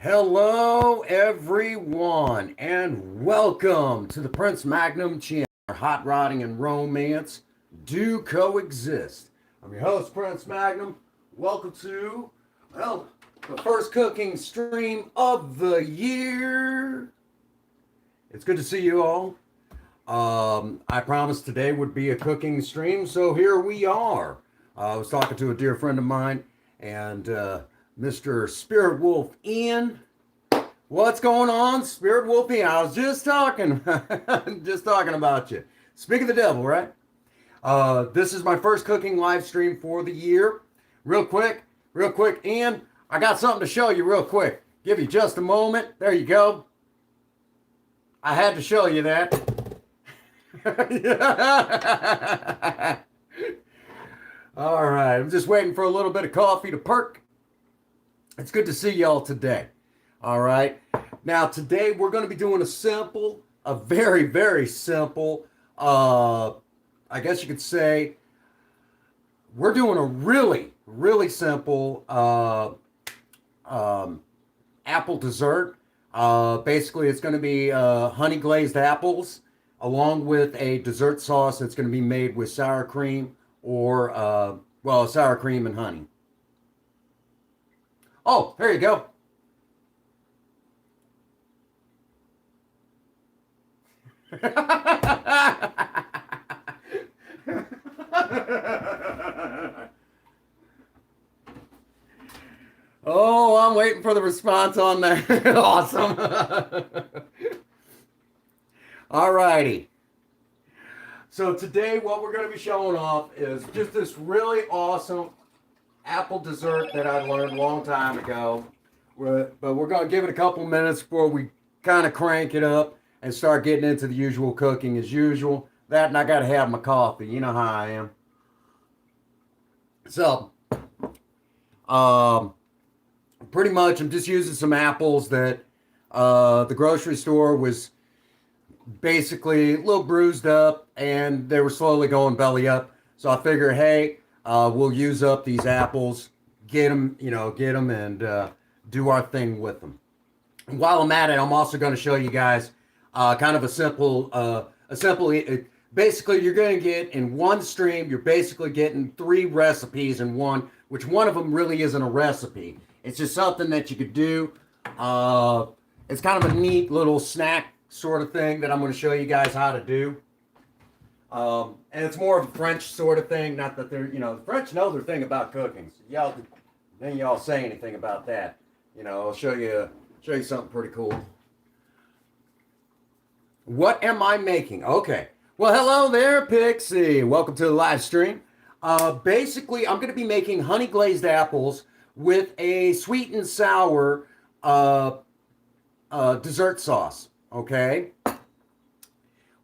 Hello, everyone, and welcome to the Prince Magnum channel. Where hot rodding and romance do coexist. I'm your host, Prince Magnum. Welcome to, the first cooking stream of the year. It's good to see you all. I promised today would be a cooking stream, so here we are. I was talking to a dear friend of mine, and Mr. Spirit Wolf Ian. What's going on, Spirit Wolf Ian? I was just talking, just talking about you. Speak of the devil, right? This is my first cooking live stream for the year. Real quick, Ian, I got something to show you real quick. Give you just a moment. There you go. I had to show you that. All right, I'm just waiting for a little bit of coffee to perk. It's good to see y'all today. All right. Now, today we're going to be doing a very, very simple, I guess you could say, we're doing a really, really simple apple dessert. Basically, it's going to be honey glazed apples along with a dessert sauce that's going to be made with sour cream or, sour cream and honey. Oh, there you go. Oh, I'm waiting for the response on that. Awesome. All righty. So today what we're going to be showing off is just this really awesome apple dessert that I learned a long time ago. But we're going to give it a couple minutes before we kind of crank it up and start getting into the usual cooking as usual. That and I got to have my coffee. You know how I am. So, pretty much I'm just using some apples that the grocery store was basically a little bruised up and they were slowly going belly up. So I figured, hey, we'll use up these apples, get them and do our thing with them. And while I'm at it, I'm also going to show you guys kind of basically you're going to get in one stream, you're basically getting 3 recipes in one, which one of them really isn't a recipe. It's just something that you could do. It's kind of a neat little snack sort of thing that I'm going to show you guys how to do. And it's more of a French sort of thing. Not that they're, the French know their thing about cooking. So y'all say anything about that. I'll show you something pretty cool. What am I making? Okay. Well, hello there, Pixie. Welcome to the live stream. Basically, I'm going to be making honey glazed apples with a sweet and sour dessert sauce. Okay.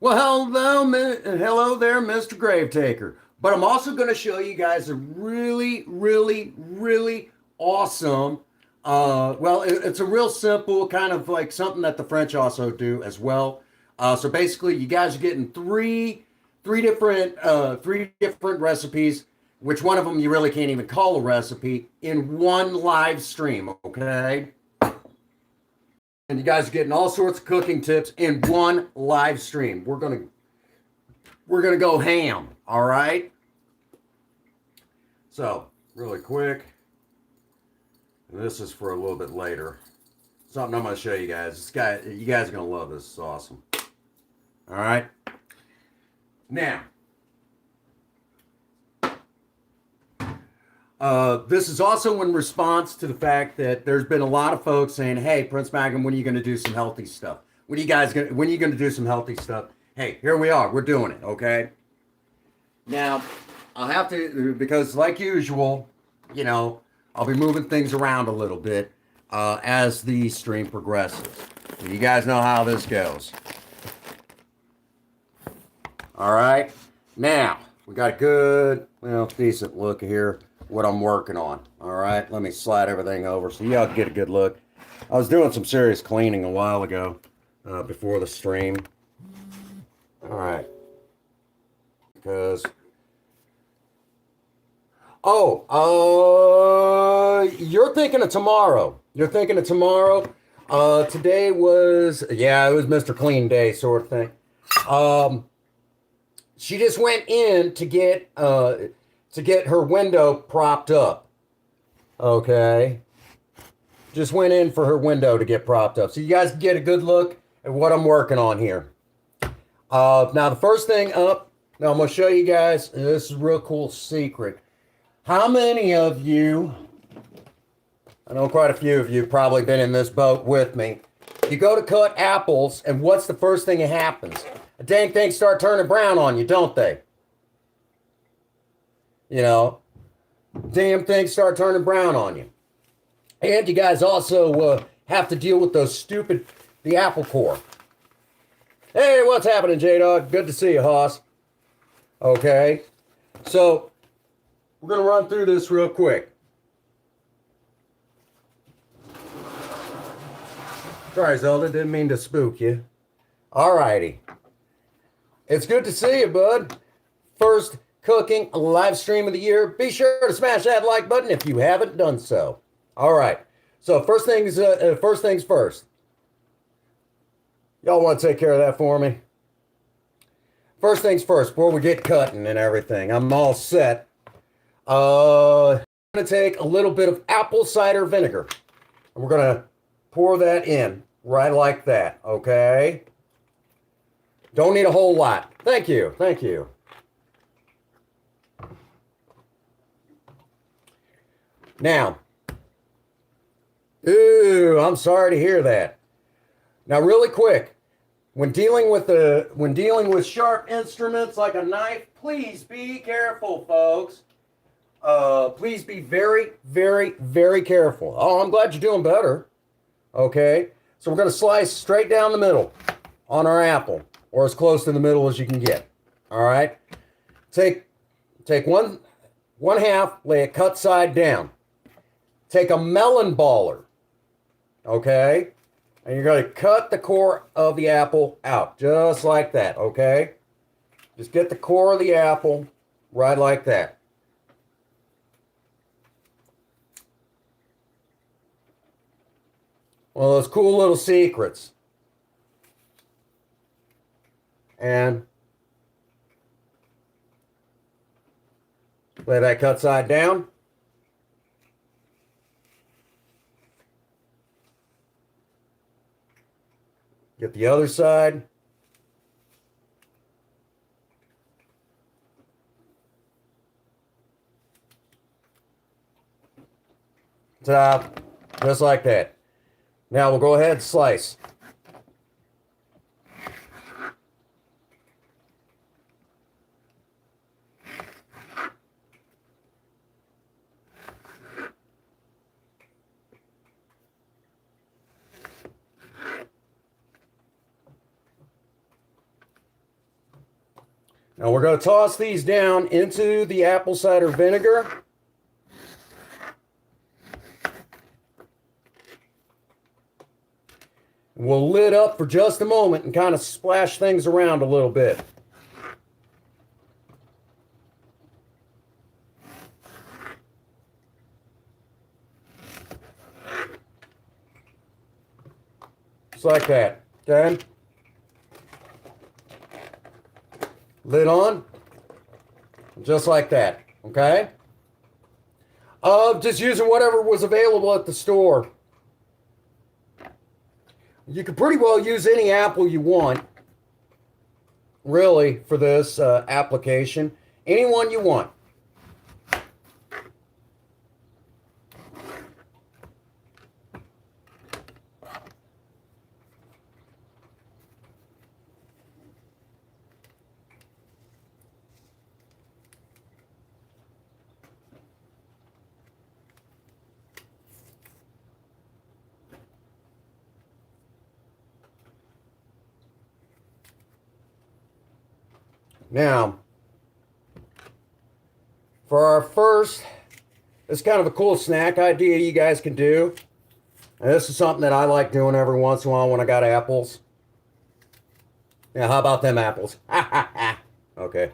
Well, hello there, Mr. Gravetaker. But I'm also going to show you guys a really, really, really awesome. It's a real simple kind of like something that the French also do as well. So basically, you guys are getting three different recipes, which one of them you really can't even call a recipe, in one live stream. Okay. And you guys are getting all sorts of cooking tips in one live stream. We're gonna go ham, all right? So, really quick. And this is for a little bit later. Something I'm gonna show you guys. You guys are gonna love this. It's awesome. All right. Now, this is also in response to the fact that there's been a lot of folks saying, hey, Prince Magnum, when are you going to do some healthy stuff? When are you going to do some healthy stuff? Hey, here we are. We're doing it, okay? Now, I'll have to, because like usual, I'll be moving things around a little bit as the stream progresses. So you guys know how this goes. All right. Now, we got a good, decent look here. What I'm working on. All right, let me slide everything over so y'all get a good look. I was doing some serious cleaning a while ago before the stream. All right, because you're thinking of tomorrow. You're thinking of tomorrow. Today was, yeah, it was Mr. Clean Day sort of thing. Um, she just went in to get her window propped up. Okay. Just went in for her window to get propped up. So you guys can get a good look at what I'm working on here. Now the first thing up, now I'm going to show you guys, this is a real cool secret. How many of you, I know quite a few of you probably been in this boat with me. You go to cut apples, and what's the first thing that happens? The dang things start turning brown on you, don't they? You know, damn things start turning brown on you. And you guys also have to deal with the apple core. Hey, what's happening, J-Dog? Good to see you, Hoss. Okay, so we're going to run through this real quick. Sorry, Zelda, didn't mean to spook you. Alrighty. It's good to see you, bud. First cooking live stream of the year. Be sure to smash that like button if you haven't done so. All right. So first things first. Y'all want to take care of that for me? First things first, before we get cutting and everything. I'm all set. I'm going to take a little bit of apple cider vinegar. And we're going to pour that in right like that, okay? Don't need a whole lot. Thank you. Thank you. Now, ooh, I'm sorry to hear that. Now, really quick, when dealing with sharp instruments like a knife, please be careful, folks. Please be very, very, very careful. Oh, I'm glad you're doing better. Okay, so we're going to slice straight down the middle on our apple, or as close to the middle as you can get. All right, take one half, lay it cut side down. Take a melon baller, okay, and you're going to cut the core of the apple out, just like that, okay? Just get the core of the apple right like that. Well, those cool little secrets. And lay that cut side down. Get the other side. Top, just like that. Now we'll go ahead and slice. Now we're going to toss these down into the apple cider vinegar. We'll lid up for just a moment and kind of splash things around a little bit. Just like that, okay? Lid on, just like that, okay? Just using whatever was available at the store. You could pretty well use any apple you want, really, for this application. Any one you want. Now, for our first, it's kind of a cool snack idea you guys can do. And this is something that I like doing every once in a while when I got apples. Yeah, how about them apples? Okay,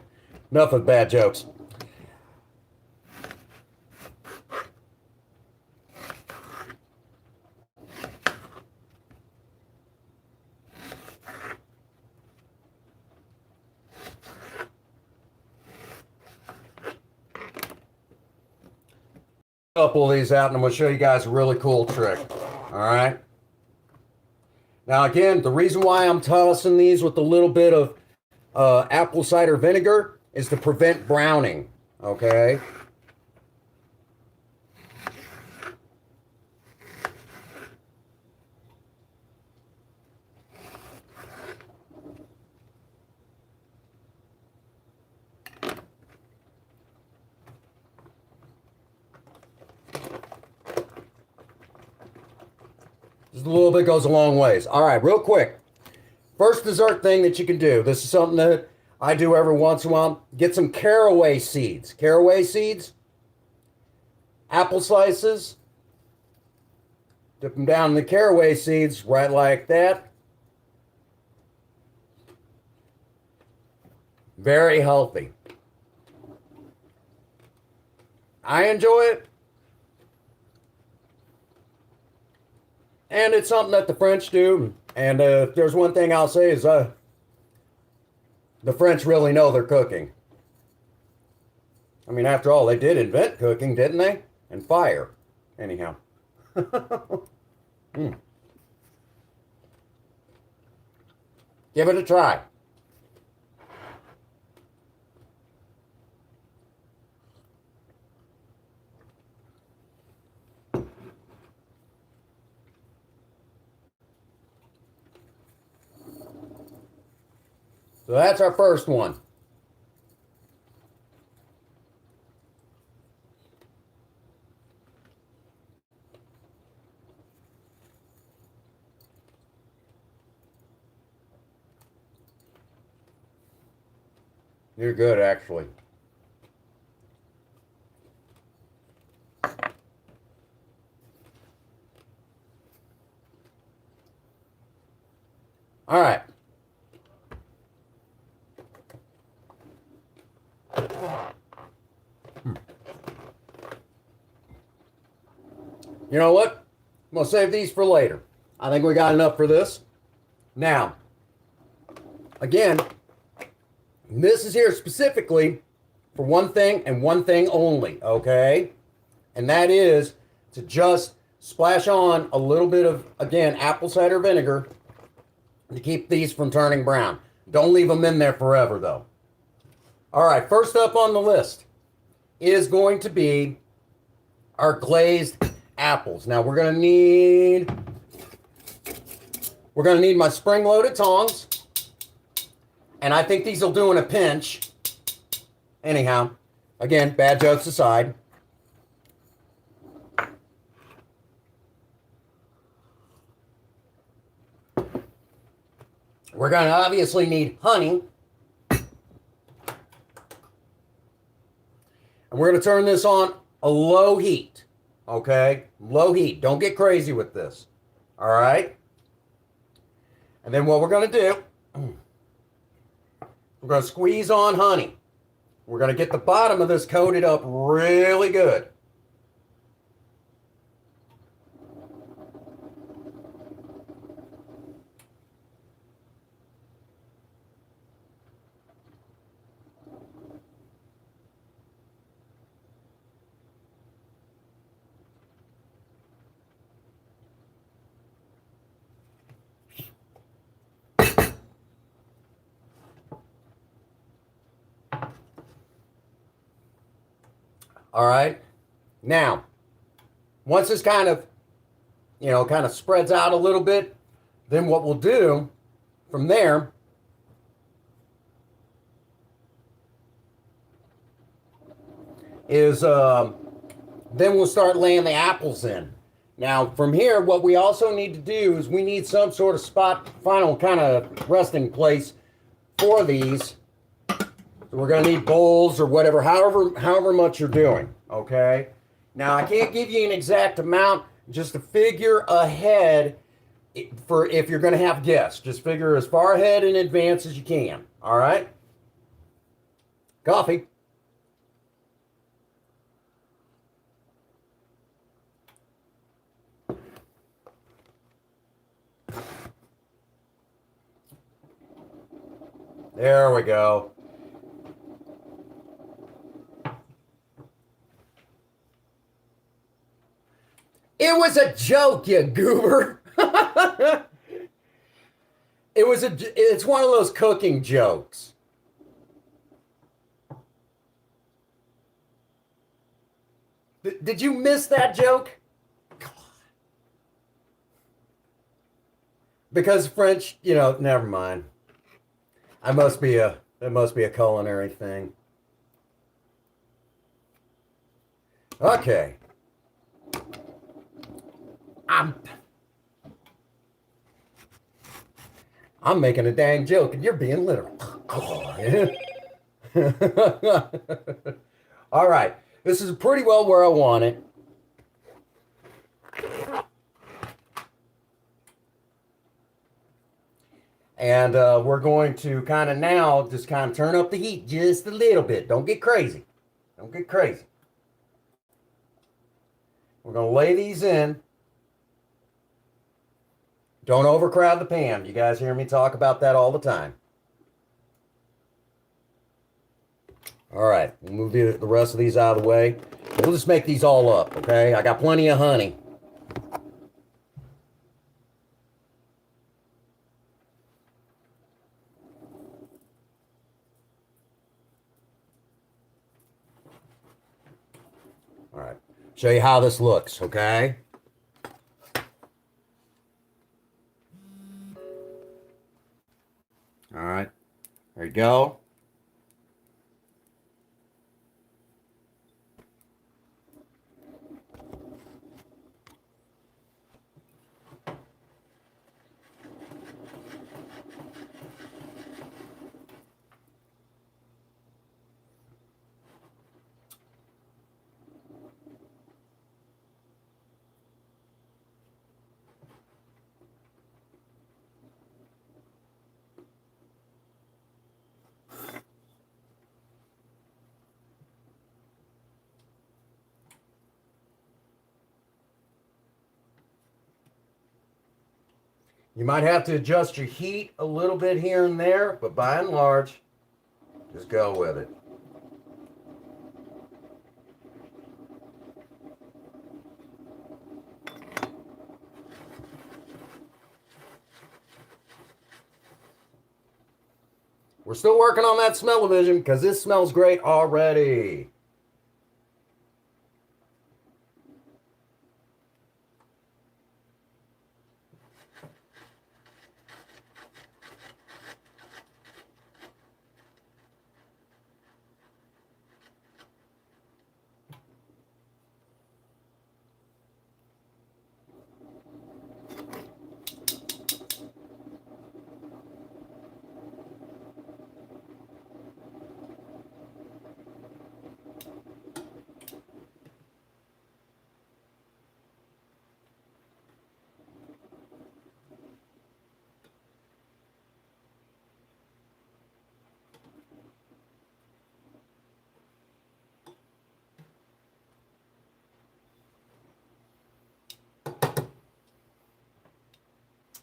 enough of bad jokes. couple of these out and I'm going to show you guys a really cool trick. All right. Now, again, the reason why I'm tossing these with a little bit of apple cider vinegar is to prevent browning. Okay. Just a little bit goes a long ways. All right, real quick. First dessert thing that you can do. This is something that I do every once in a while. Get some caraway seeds. Caraway seeds. Apple slices. Dip them down in the caraway seeds right like that. Very healthy. I enjoy it. And it's something that the French do. And if there's one thing I'll say is the French really know their cooking. I mean, after all, they did invent cooking, didn't they? And fire. Anyhow. Give it a try. So that's our first one. You're good, actually. All right. You know what? I'm going to save these for later. I think we got enough for this. Now, again, this is here specifically for one thing and one thing only, okay? And that is to just splash on a little bit of, again, apple cider vinegar to keep these from turning brown. Don't leave them in there forever, though. All right, first up on the list is going to be our glazed apples. Now we're gonna need my spring-loaded tongs, and I think these will do in a pinch. Anyhow, again, bad jokes aside. We're gonna obviously need honey. And we're gonna turn this on a low heat. Okay, low heat. Don't get crazy with this. All right. And then what we're going to do, we're going to squeeze on honey. We're going to get the bottom of this coated up really good. All right. Now, once this kind of spreads out a little bit, then what we'll do from there is then we'll start laying the apples in. Now, from here, what we also need to do is we need some sort of final kind of resting place for these. We're going to need bowls or whatever, however much you're doing, okay? Now, I can't give you an exact amount, just a figure ahead for if you're going to have guests. Just figure as far ahead in advance as you can, all right? Coffee. There we go. It was a joke, you goober. It's one of those cooking jokes. Did you miss that joke? Because French, never mind. It must be a culinary thing. Okay. I'm I'm making a dang joke and you're being literal. All right. This is pretty well where I want it. And we're going to kind of now just kind of turn up the heat just a little bit. Don't get crazy. Don't get crazy. We're going to lay these in. Don't overcrowd the pan. You guys hear me talk about that all the time. All right, we'll move the rest of these out of the way. We'll just make these all up, okay? I got plenty of honey. All right, show you how this looks, okay? All right, there you go. You might have to adjust your heat a little bit here and there, but by and large, just go with it. We're still working on that smell-o-vision because this smells great already.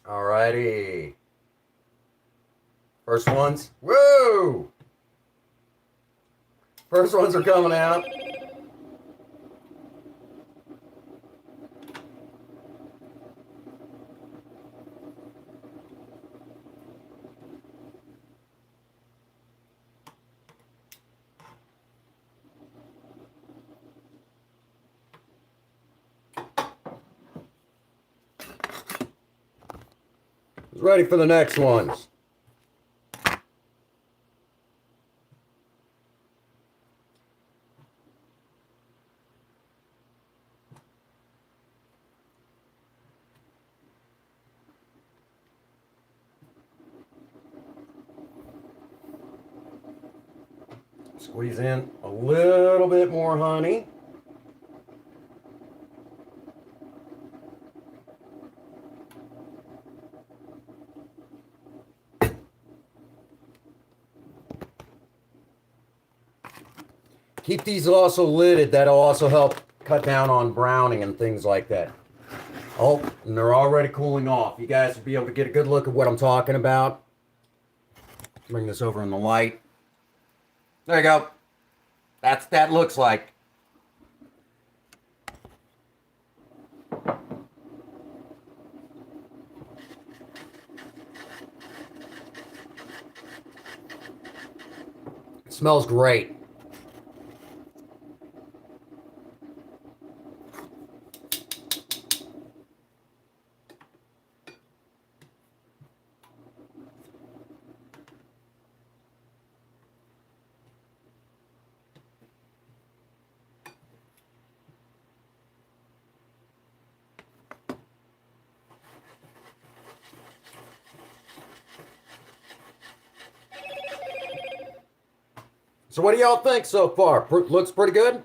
Alrighty. First ones. Woo! First ones are coming out. Ready for the next ones. Squeeze in a little bit more honey. Keep these also lidded. That'll also help cut down on browning and things like that. Oh, and they're already cooling off. You guys will be able to get a good look at what I'm talking about. Bring this over in the light. There you go. That looks like. Smells great. So what do y'all think so far? Looks pretty good?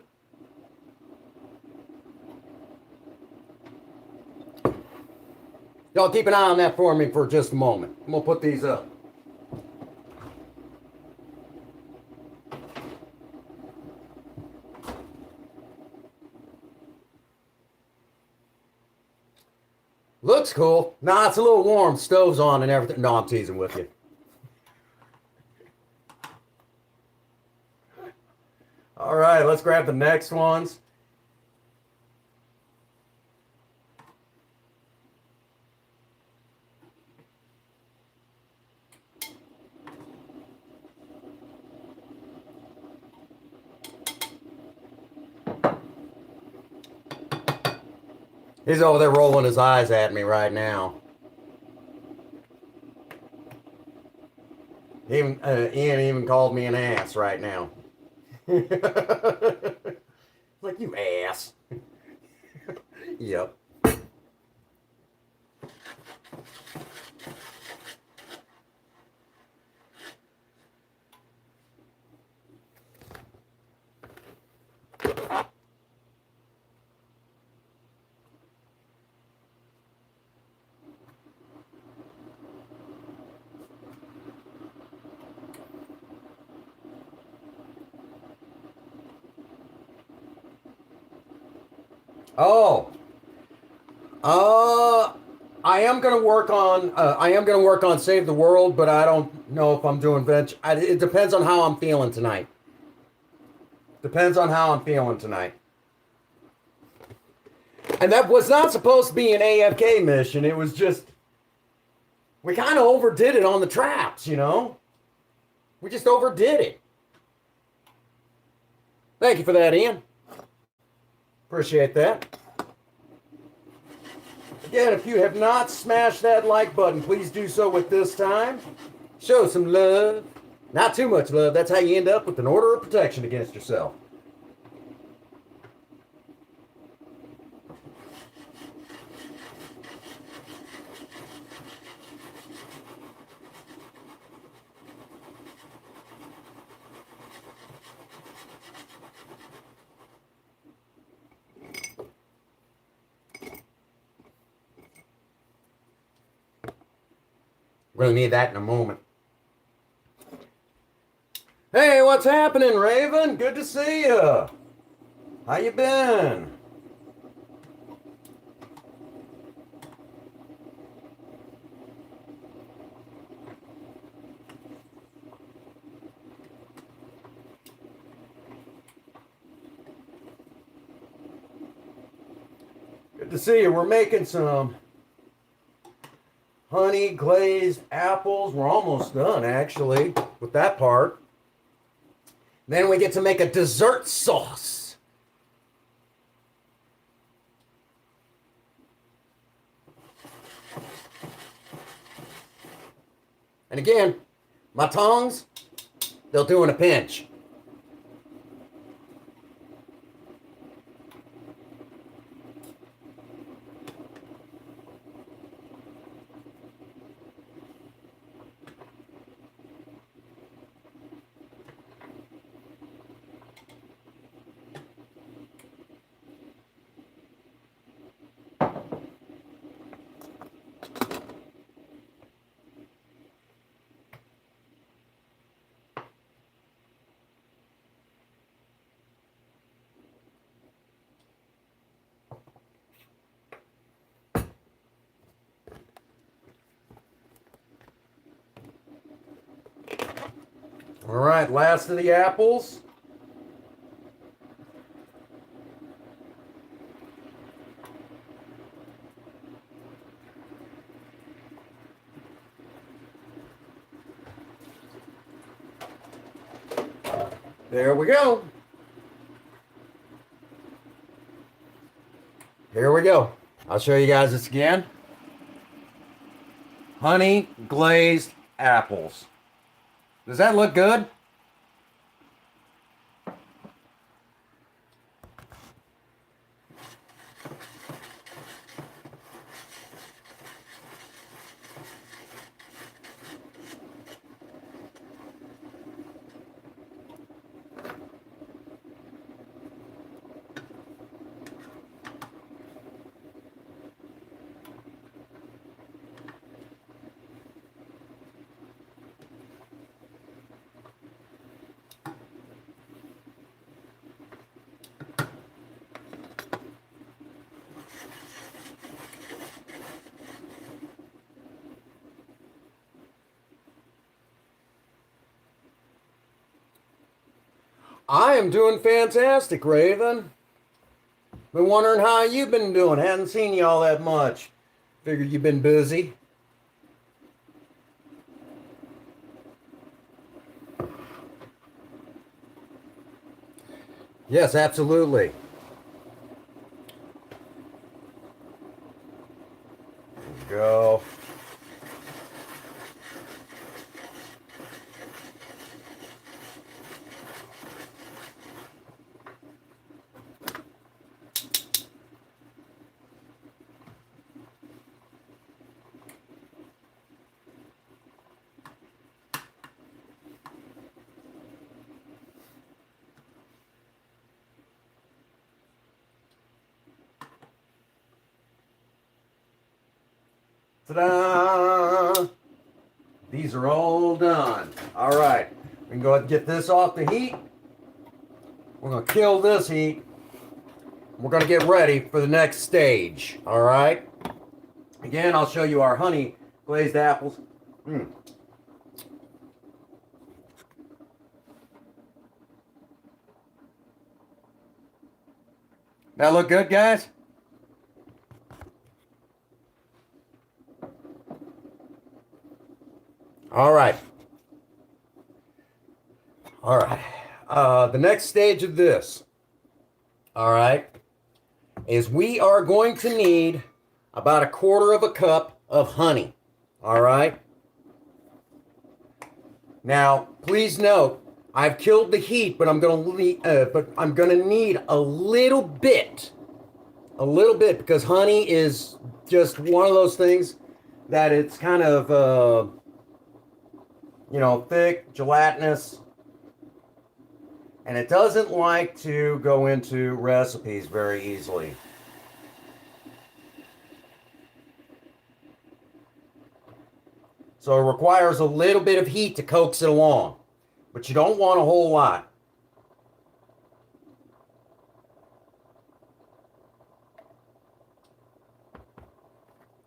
Y'all keep an eye on that for me for just a moment. I'm going to put these up. Looks cool. Nah, it's a little warm. Stove's on and everything. No, I'm teasing with you. All right, let's grab the next ones. He's over there rolling his eyes at me right now. Ian even called me an ass right now. Like, you ass. Yep. Oh, I am gonna work on Save the World, but I don't know if I'm doing venture. It depends on how I'm feeling tonight. Depends on how I'm feeling tonight. And that was not supposed to be an AFK mission. It was just, we kind of overdid it on the traps, you know? We just overdid it. Thank you for that, Ian. Appreciate that. Again, if you have not smashed that like button, please do so with this time. Show some love. Not too much love. That's how you end up with an order of protection against yourself. We're gonna need that in a moment. Hey, what's happening, Raven? Good to see you. How you been? Good to see you. We're making some honey glazed apples. We're almost done, actually, with that part. Then we get to make a dessert sauce. And again, my tongs, they'll do in a pinch. All right, last of the apples. There we go. Here we go. I'll show you guys this again. Honey glazed apples. Does that look good? I am doing fantastic, Raven. Been wondering how you've been doing. Hadn't seen you all that much. Figured you've been busy. Yes, absolutely. There we go. Ta-da! These are all done. All right, we can go ahead and get this off the heat. We're going to kill this heat. We're going to get ready for the next stage. All right. Again, I'll show you our honey glazed apples. That look good, guys? All right. All right. The next stage of this, all right, is we are going to need about 1/4 cup of honey. All right. Now, please note, I've killed the heat, but I'm gonna need a little bit, because honey is just one of those things that it's kind of thick, gelatinous, and it doesn't like to go into recipes very easily. So it requires a little bit of heat to coax it along, but you don't want a whole lot.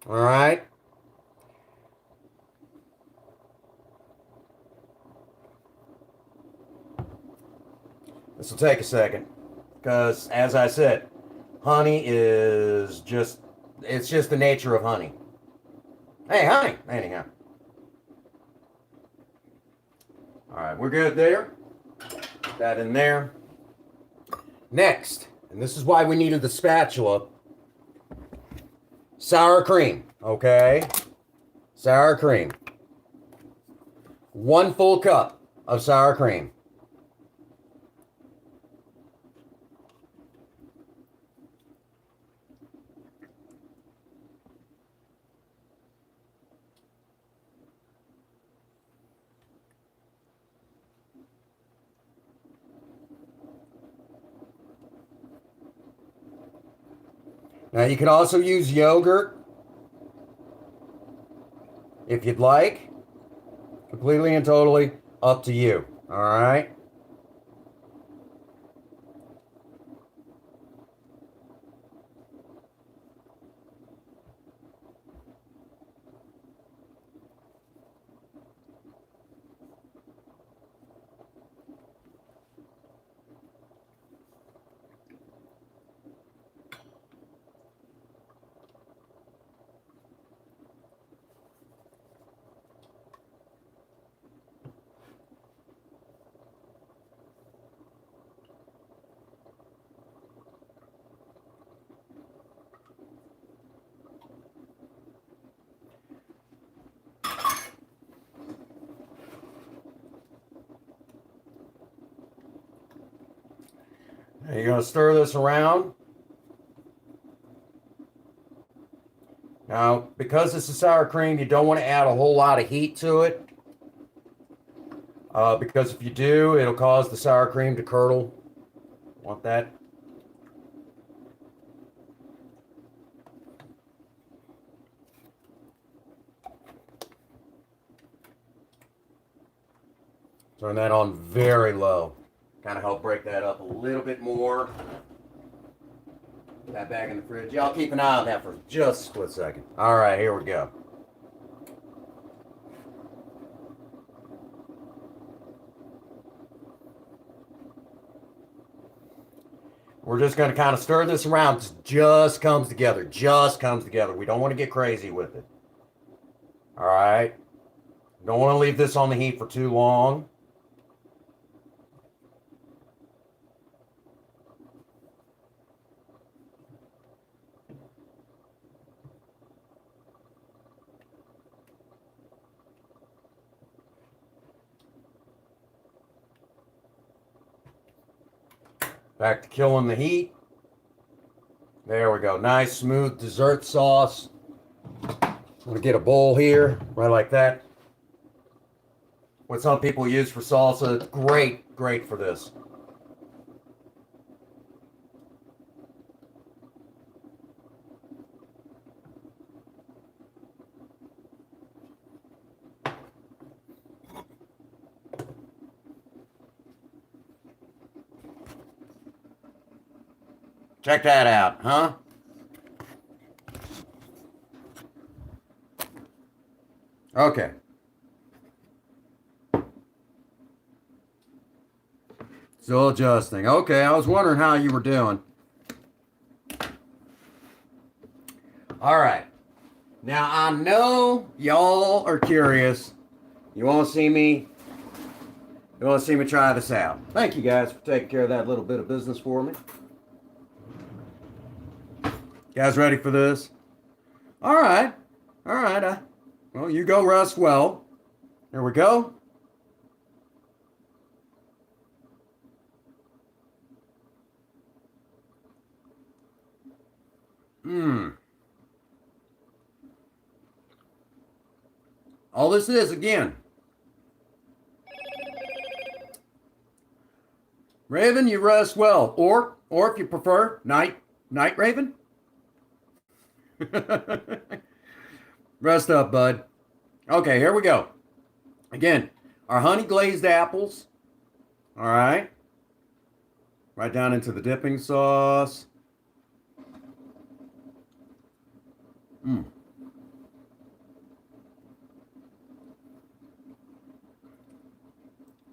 All right. This will take a second because, as I said, honey is it's just the nature of honey. Hey, honey. Anyhow. All right, we're good there. Put that in there. Next, and this is why we needed the spatula, sour cream, okay? Sour cream. 1 full cup of sour cream. Now you can also use yogurt if you'd like. Completely and totally up to you. All right. And you're going to stir this around. Now, because this is sour cream, you don't want to add a whole lot of heat to it. Because if you do, it'll cause the sour cream to curdle. Want that? Turn that on very low. Kind of help break that up a little bit more. Put that back in the fridge. Y'all keep an eye on that for just a split second. All right, here we go. We're just going to kind of stir this around. It just comes together. Just comes together. We don't want to get crazy with it. All right. Don't want to leave this on the heat for too long. Back to killing the heat. There we go. Nice, smooth dessert sauce. I'm going to get a bowl here, right like that. What some people use for salsa. Great, great for this. Check that out, huh? Okay. Still adjusting. Okay, I was wondering how you were doing. All right. Now, I know y'all are curious. You want to see me try this out. Thank you guys for taking care of that little bit of business for me. You guys ready for this? All right. All right. Well, you go rest well. There we go. All this is, again, Raven, you rest well. Or if you prefer, night Raven. Rest up, bud. Okay, here we go. Again, our honey glazed apples. All right. Right down into the dipping sauce.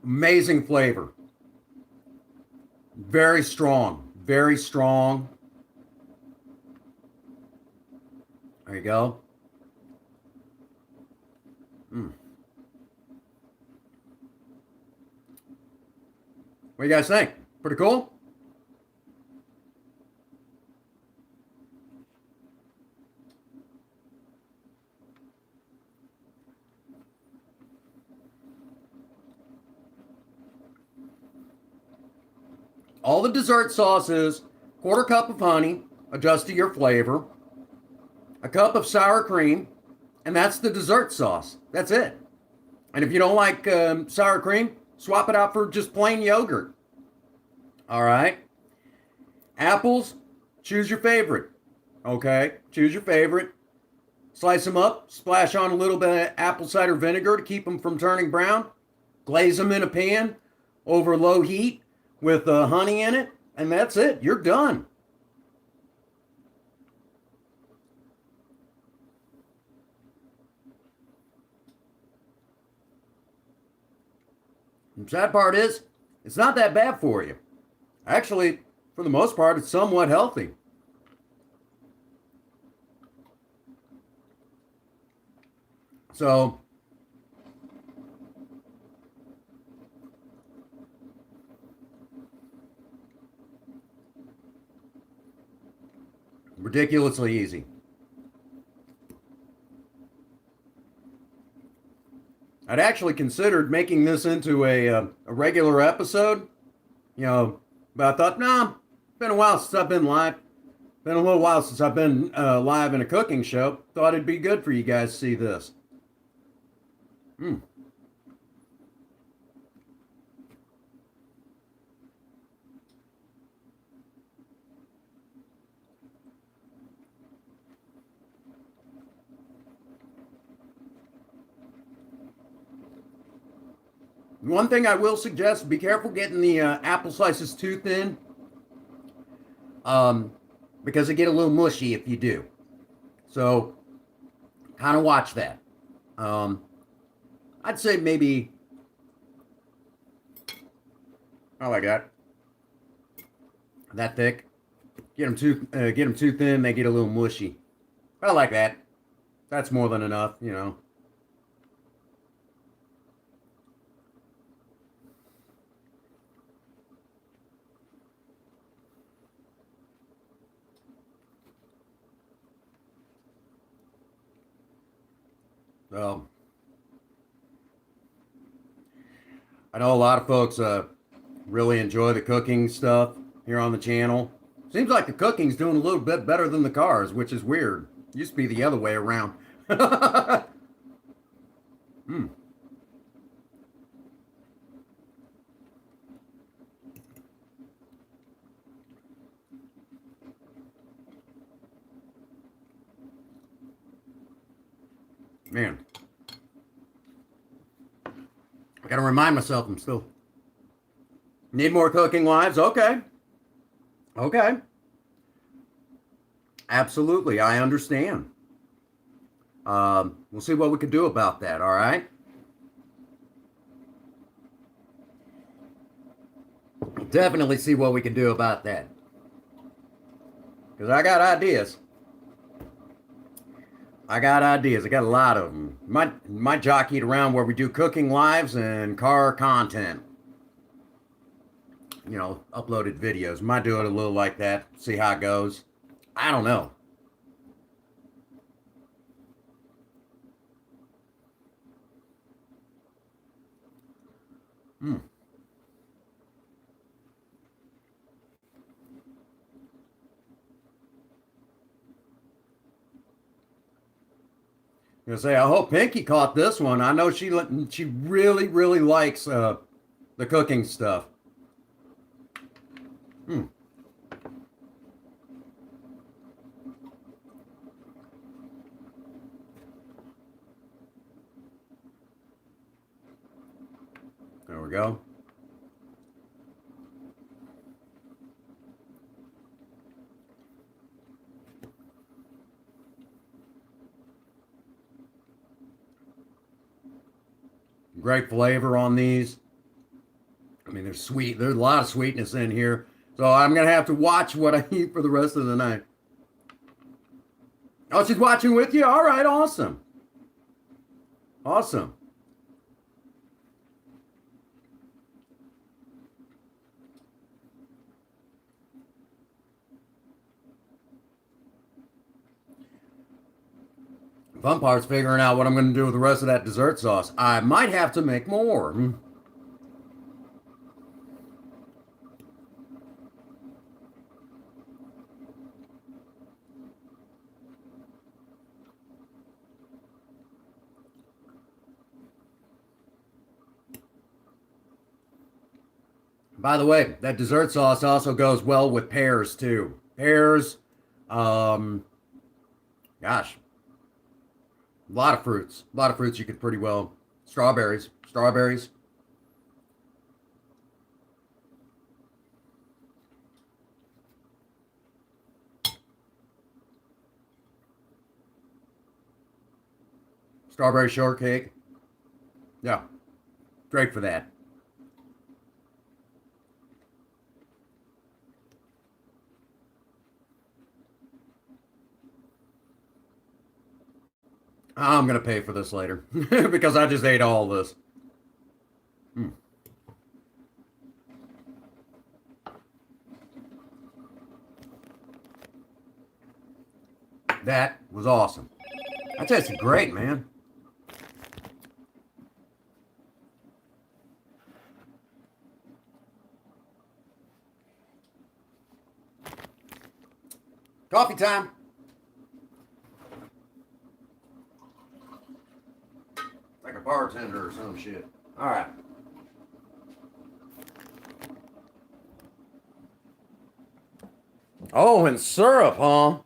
Amazing flavor. Very strong. Very strong. There you go. What do you guys think? Pretty cool? All the dessert sauce is quarter cup of honey, adjust to your flavor, a cup of sour cream, and that's the dessert sauce. That's it. And if you don't like sour cream, swap it out for just plain yogurt. All right. Apples, choose your favorite. Okay, choose your favorite. Slice them up, splash on a little bit of apple cider vinegar to keep them from turning brown. Glaze them in a pan over low heat with honey in it, and that's it. You're done. The sad part is, it's not that bad for you. Actually, for the most part, it's somewhat healthy. So, ridiculously easy. I'd actually considered making this into a regular episode, but I thought, nah, Been a while since I've been live. Been a little while since I've been live in a cooking show. Thought it'd be good for you guys to see this. Mm. One thing I will suggest, be careful getting the apple slices too thin, because they get a little mushy if you do. So, kind of watch that. I'd say maybe, I like that thick. Get them too thin, they get a little mushy. I like that. That's more than enough, you know. So, I know a lot of folks really enjoy the cooking stuff here on the channel. Seems like the cooking's doing a little bit better than the cars, which is weird. Used to be the other way around. mm. Man, I gotta remind myself I'm still need more cooking lives. Okay. Okay. Absolutely. I understand. We'll see what we can do about that. All right. Definitely see what we can do about that. Because I got ideas. I got ideas. I got a lot of them. Might jockey it around where we do cooking lives and car content. You know, uploaded videos. Might do it a little like that. See how it goes. I don't know. Hmm. I say, I hope Pinky caught this one. I know she really likes the cooking stuff. Hmm. There we go. Great flavor on these. I mean, they're sweet. There's a lot of sweetness in here. So I'm going to have to watch what I eat for the rest of the night. Oh, she's watching with you? All right, awesome. Awesome. Fun part's figuring out what I'm going to do with the rest of that dessert sauce. I might have to make more. By the way, that dessert sauce also goes well with pears too. Pears, um, gosh, a lot of fruits. A lot of fruits you could pretty well. Strawberries. Strawberries. Strawberry shortcake. Yeah, great for that. I'm going to pay for this later because I just ate all this. Mm. That was awesome. That tasted great, man. Coffee time. Like a bartender or some shit. All right. Oh, and syrup, huh?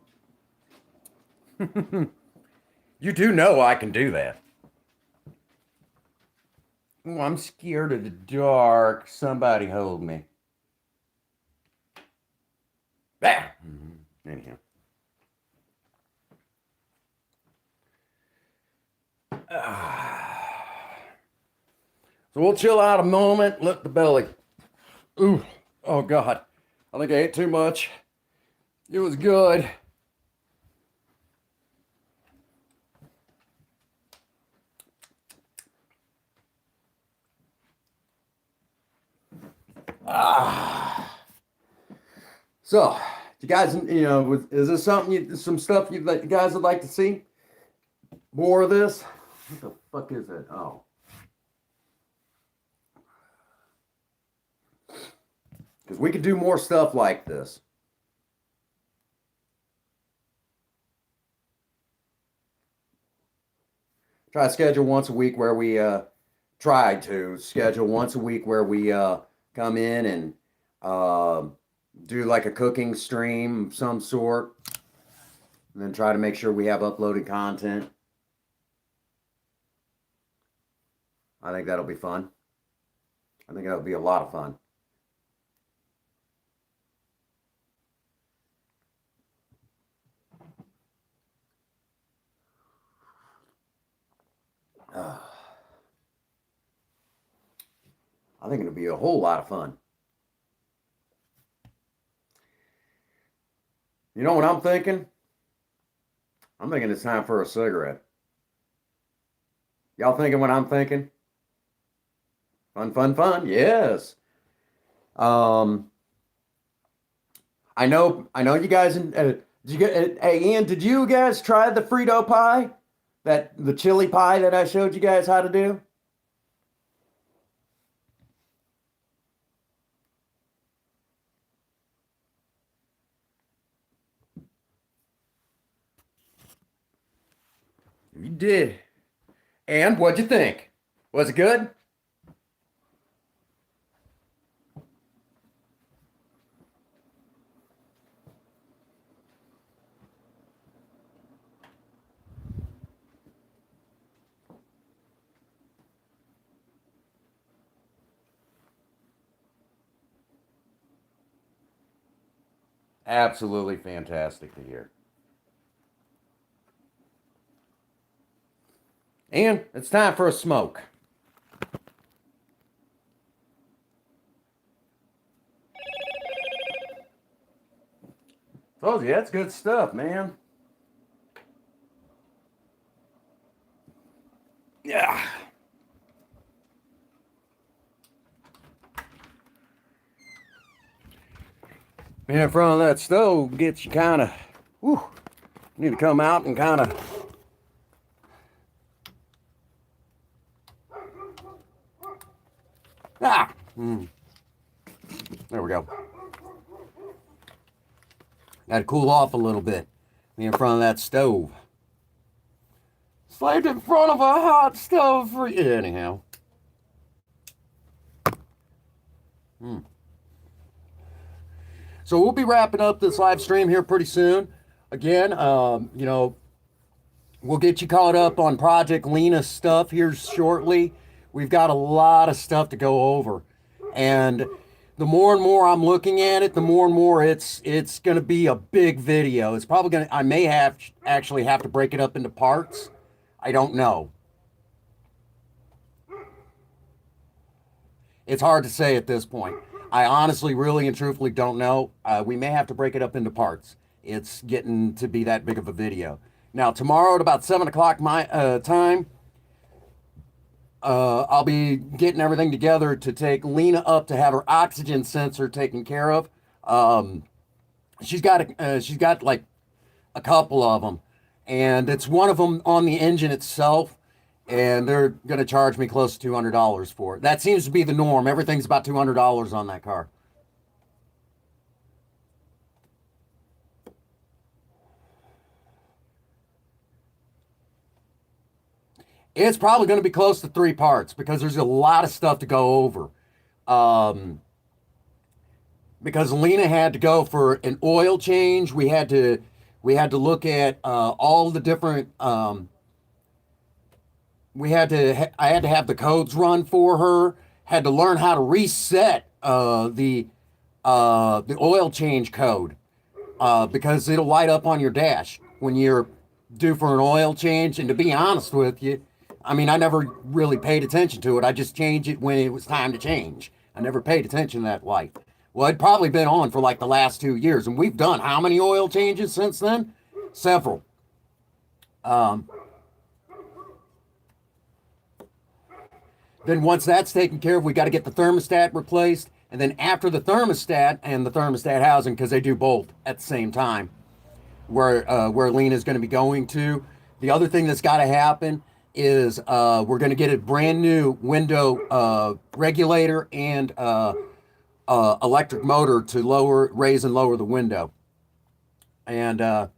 You do know I can do that. Oh, I'm scared of the dark. Somebody hold me. Ah. Anyhow. So we'll chill out a moment, let the belly. Ooh, oh God. I think I ate too much. It was good. So, you guys, is this something, some stuff you guys would like to see? More of this? What the fuck is it? Oh. Because we could do more stuff like this. Try to schedule once a week where we come in and do like a cooking stream of some sort, and then try to make sure we have uploaded content. I think that'll be fun. I think that'll be a lot of fun. I think it'll be a whole lot of fun. You know what I'm thinking? I'm thinking it's time for a cigarette. Y'all thinking what I'm thinking? Fun, fun, fun. Yes. I know you guys. Did you get? Hey, Ian, did you guys try the Frito pie? The chili pie that I showed you guys how to do? You did. And what'd you think? Was it good? Absolutely fantastic to hear. And it's time for a smoke. Told you, that's good stuff, man. Yeah. Being in front of that stove gets you kind of, you need to come out and kind of. There we go. Got to cool off a little bit. Be in front of that stove. Slaved in front of a hot stove for you. Anyhow. So we'll be wrapping up this live stream here pretty soon. Again, we'll get you caught up on Project Lena stuff here shortly. We've got a lot of stuff to go over. And the more and more I'm looking at it, the more and more it's going to be a big video. It's probably going to, I may actually have to break it up into parts. I don't know. It's hard to say at this point. I honestly, really and truthfully don't know. We may have to break it up into parts. It's getting to be that big of a video. Now, tomorrow at about 7 o'clock my time, I'll be getting everything together to take Lena up to have her oxygen sensor taken care of. She's got like a couple of them, and it's one of them on the engine itself, and they're going to charge me close to $200 for it. That seems to be the norm. Everything's about $200 on that car. It's probably going to be close to 3 parts because there's a lot of stuff to go over. Um, because Lena had to go for an oil change. We had to look at all the different. I had to have the codes run for her. Had to learn how to reset the oil change code because it'll light up on your dash when you're due for an oil change. And to be honest with you, I mean, I never really paid attention to it. I just changed it when it was time to change. I never paid attention to that light. Well, it'd probably been on for like the last 2 years, and we've done how many oil changes since then? Several. Um, then once that's taken care of, we got to get the thermostat replaced, and then after the thermostat and the thermostat housing, because they do both at the same time, where Lena's going to be going to. The other thing that's got to happen is we're going to get a brand new window regulator and electric motor to raise and lower the window. And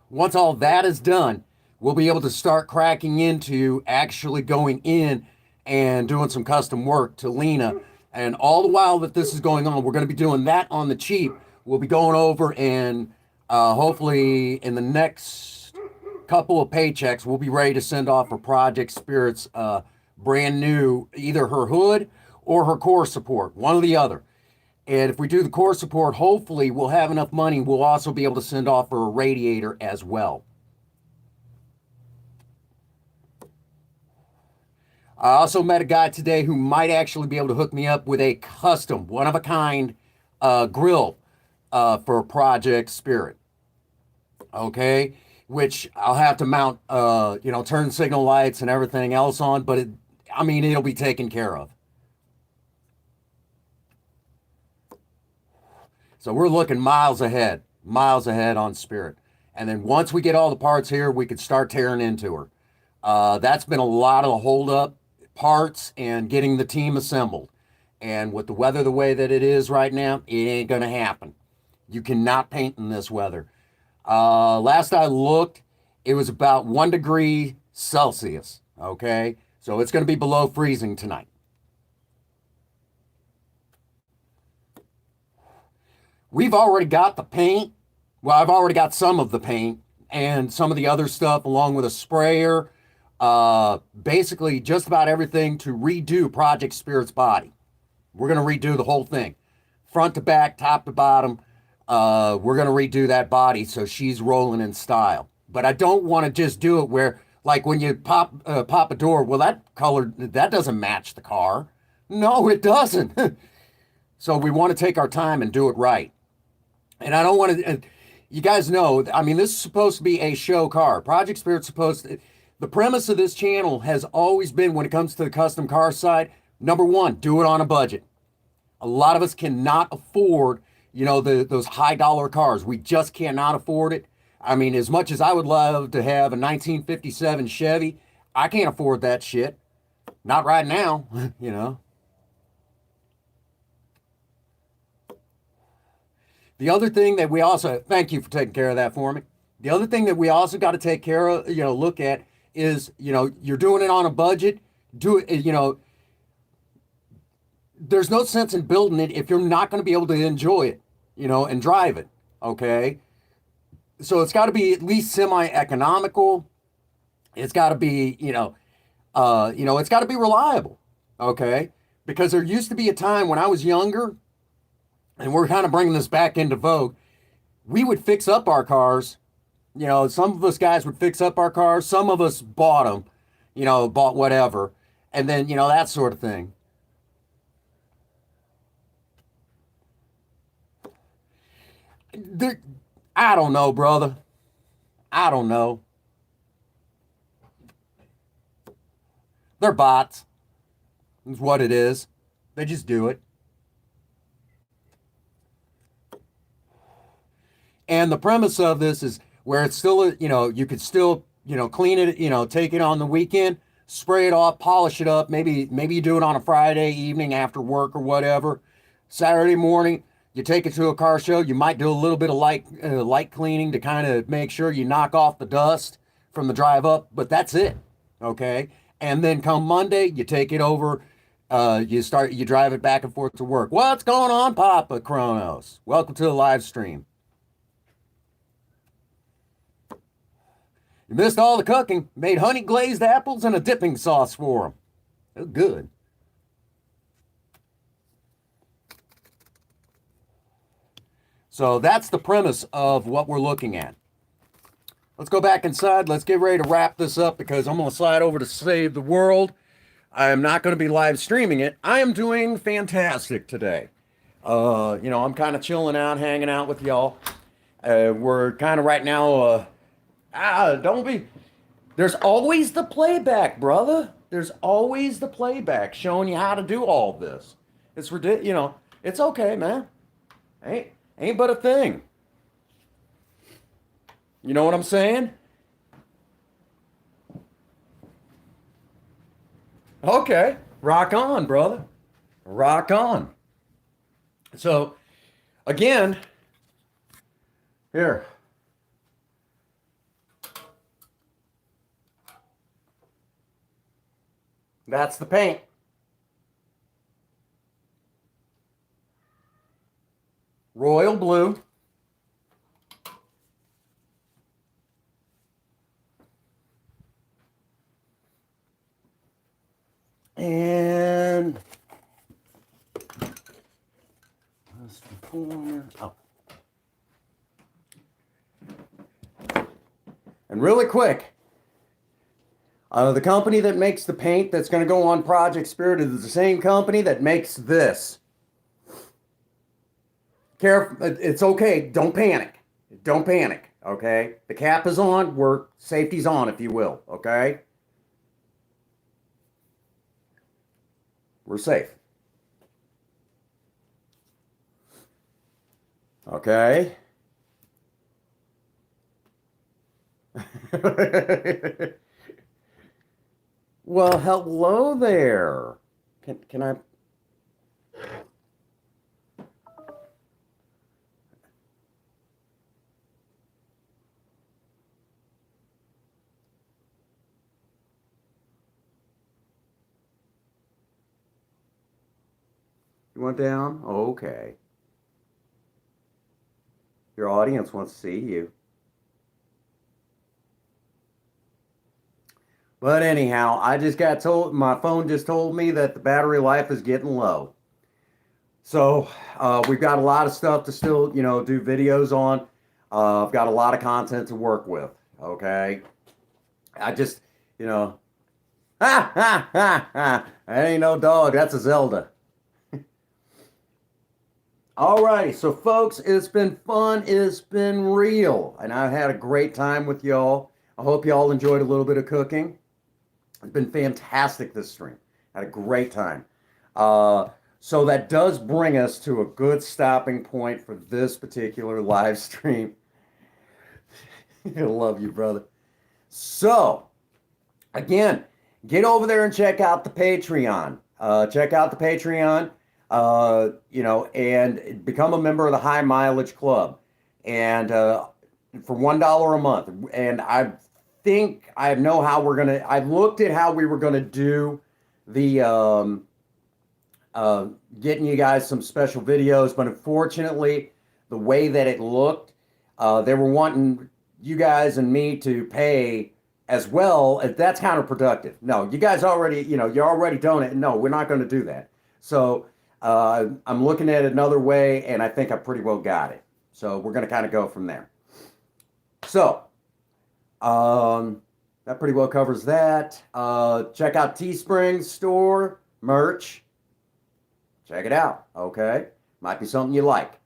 once all that is done, we'll be able to start cracking into actually going in and doing some custom work to Lena. And all the while that this is going on, we're going to be doing that on the cheap. We'll be going over and hopefully in the next couple of paychecks, we'll be ready to send off for Project Spirit's brand new, either her hood or her core support, one or the other. And if we do the core support, hopefully we'll have enough money. We'll also be able to send off for a radiator as well. I also met a guy today who might actually be able to hook me up with a custom, one-of-a-kind grill for Project Spirit. Okay? Which I'll have to mount, turn signal lights and everything else on, but it'll be taken care of. So we're looking miles ahead on Spirit. And then once we get all the parts here, we could start tearing into her. That's been a lot of the hold-up parts and getting the team assembled. And with the weather the way that it is right now, it ain't going to happen. You cannot paint in this weather. Last I looked, it was about 1 degree Celsius. Okay? So it's going to be below freezing tonight. We've already got the paint. Well, I've already got some of the paint and some of the other stuff along with a sprayer. Basically just about everything to redo Project Spirit's body. We're going to redo the whole thing. Front to back, top to bottom. We're going to redo that body so she's rolling in style. But I don't want to just do it where, like when you pop a door, well, that doesn't match the car. No, it doesn't. So we want to take our time and do it right. And I don't want to, you guys know, this is supposed to be a show car. Project Spirit's supposed to, the premise of this channel has always been, when it comes to the custom car side, number one, do it on a budget. A lot of us cannot afford, those high dollar cars. We just cannot afford it. As much as I would love to have a 1957 Chevy, I can't afford that shit. Not right now, The other thing that we also, thank you for taking care of that for me. The other thing that we also got to take care of, look at is, you're doing it on a budget. Do it, there's no sense in building it if you're not going to be able to enjoy it, and drive it. Okay. So it's got to be at least semi-economical. It's got to be, it's got to be reliable. Okay. Because there used to be a time when I was younger, and we're kind of bringing this back into vogue, we would fix up our cars. Some of us guys would fix up our cars. Some of us bought them, bought whatever. And then, that sort of thing. I don't know, brother. I don't know. They're bots. That's what it is. They just do it. And the premise of this is where it's still, you could still, clean it, take it on the weekend, spray it off, polish it up. Maybe you do it on a Friday evening after work or whatever. Saturday morning, you take it to a car show. You might do a little bit of light cleaning to kind of make sure you knock off the dust from the drive up, but that's it. Okay. And then come Monday, you take it over. You drive it back and forth to work. What's going on, Papa Kronos? Welcome to the live stream. You missed all the cooking. Made honey glazed apples and a dipping sauce for them. They're good. So that's the premise of what we're looking at. Let's go back inside. Let's get ready to wrap this up because I'm going to slide over to save the world. I am not going to be live streaming it. I am doing fantastic today. I'm kind of chilling out, hanging out with y'all. We're kind of right now, don't be. There's always the playback, brother. There's always the playback showing you how to do all this. It's ridiculous, it's okay, man. Ain't but a thing. You know what I'm saying? Okay. Rock on, brother. Rock on. So, again, here. That's the paint. Royal blue. And and really quick, the company that makes the paint that's going to go on Project Spirit is the same company that makes this. It's okay. Don't panic. Don't panic. Okay. The cap is on. Safety's on, if you will. Okay. We're safe. Okay. Well, hello there. Can I? You want down? Okay. Your audience wants to see you. But anyhow, I just got told, my phone just told me that the battery life is getting low. So we've got a lot of stuff to still, do videos on. I've got a lot of content to work with. Okay. I just, ha ha ha ha. That ain't no dog. That's a Zelda. Alrighty, so folks, it's been fun. It's been real. And I've had a great time with y'all. I hope y'all enjoyed a little bit of cooking. It's been fantastic this stream. Had a great time. So that does bring us to a good stopping point for this particular live stream. I love you, brother. So, again, get over there and check out the Patreon. Check out the Patreon. And become a member of the High Mileage Club. And for $1 a month. And I think I know how I looked at how we were going to do the getting you guys some special videos. But unfortunately, the way that it looked, they were wanting you guys and me to pay as well. That's counterproductive. No, you guys already, you're already donating. No, we're not going to do that. So, I'm looking at it another way, and I think I pretty well got it. So we're going to kind of go from there. So, that pretty well covers that. Check out Teespring's store, merch. Check it out, okay? Might be something you like.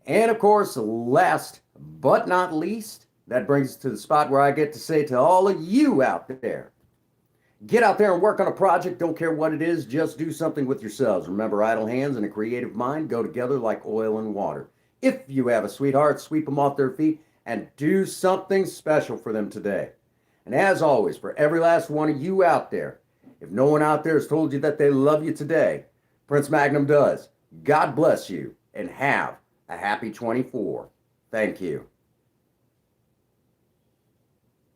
And, of course, last but not least, that brings us to the spot where I get to say to all of you out there, get out there and work on a project. Don't care what it is. Just do something with yourselves. Remember, idle hands and a creative mind go together like oil and water. If you have a sweetheart, sweep them off their feet and do something special for them today. And as always, for every last one of you out there, if no one out there has told you that they love you today, Prince Magnum does. God bless you and have a happy 24. Thank you.